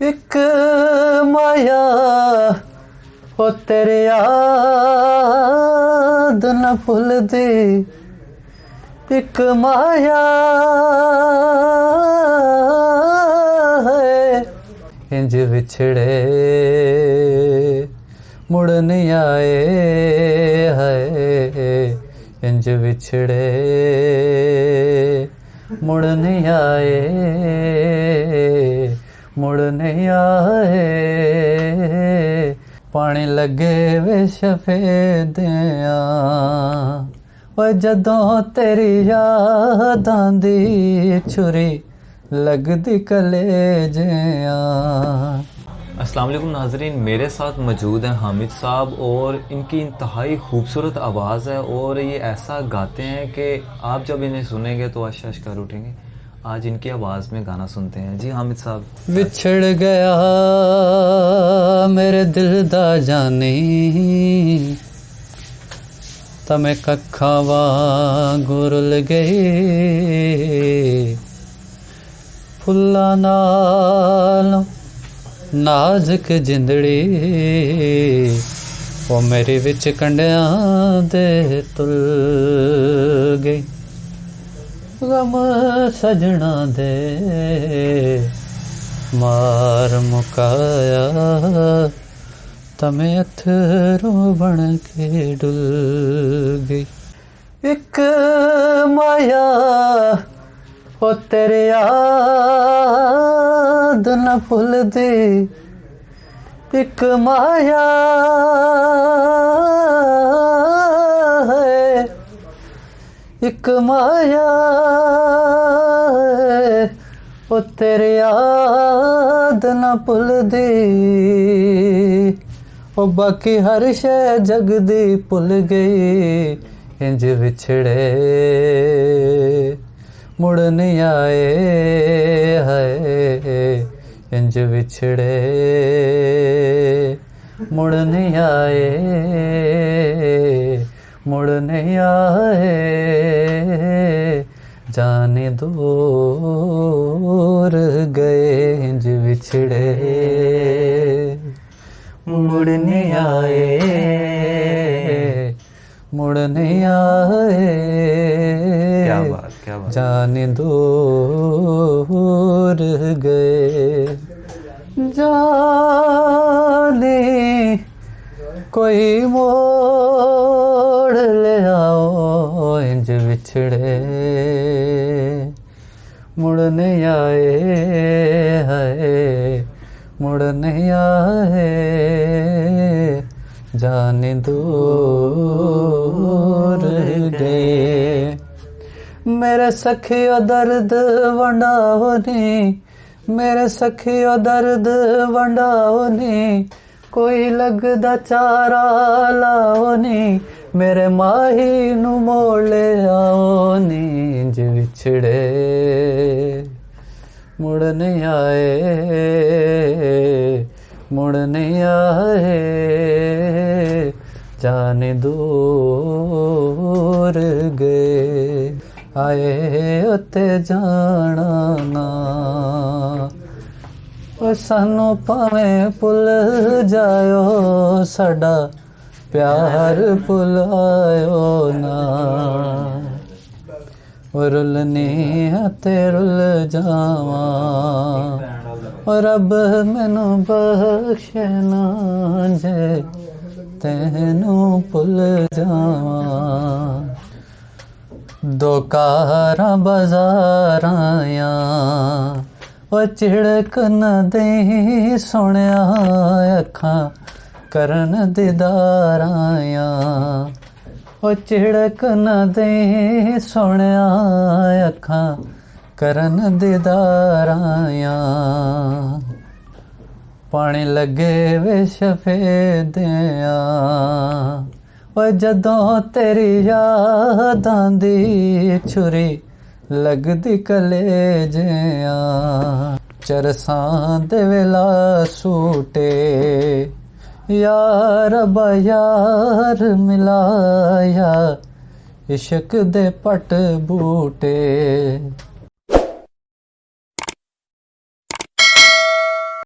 एक माया ओ तेरे याद न भुलदी, एक माया है इंज विछड़े मुड़ नहीं आए, है इंज विछड़े मुड़ नहीं आए, मुड़ नहीं आए। पानी लगे वे शफेदियां ओ जदों तेरी याद आंदी, छुरी लगदी कलेजियां। अस्सलाम वालेकुम नाजरीन, मेरे साथ मौजूद हैं हामिद साहब और इनकी इंतहाई खूबसूरत आवाज़ है और ये ऐसा गाते हैं कि आप जब इन्हें सुनेंगे तो अश कर उठेंगे। आज इनकी आवाज़ में गाना सुनते हैं। जी हामिद साहब। विछड़ गया मेरे दिल दा जानी, तमें कखा वांगू रुल गई, फुल्ला नाल नाजुक जिंदड़ी वो मेरी विच कंडियां दे तुल गई। गम सजना दे मार मुकाया, तमें अथरों बन के डुल गई। एक माया ओ तेरे याद न भुलदी, एक माया है, एक माया है ओ तेरे याद न भुलदी, ओ बाकी हर शै जगदी भुल गई। इंज विछड़े मुड़ नहीं आए, है इंज विछड़े मुड़ नहीं आए, मुड़ नहीं आए। जाने दूर गए इंज विछड़े मुड़ नहीं आए, मुड़ नहीं आए। क्या बात, क्या बात। जाने दूर गए, जाने कोई मोड़ ले आओ इंज विछड़े मुड़ नहीं आए, है मुड़ नहीं आए। जाने दूर गए मेरे सखियो दर्द वंडाओ नी, मेरे सखियो दर्द वंडाओ नी, कोई लगदा चारा लाओ नी, मेरे माही नू मोड़ ले आओ नी। इंज विछड़े मुड़ नहीं आए, मुड़ नहीं आए। जाने दूर गए आए उत्ते जाना ना, सानू भावें भुल जायो, साडा प्यार भुलायो ना। रुलनी ते रुल जावा, रब मैनू बख्शे ना जे तैनू भुल जावा। दो कारां बाजारां ओ झिड़क न दें सोहणिया, अखां करन दीदारां ओ झिड़क न दें सोहणिया, अखां करन दीदारां। पानी लगे वे शफेदियां ओ जदों तेरी याद आंदी, छुरी लगदी कलेजियां। चरसां दे वेला सूटे यार रब्बा यार मिलाया, इश्क दे पट बूटे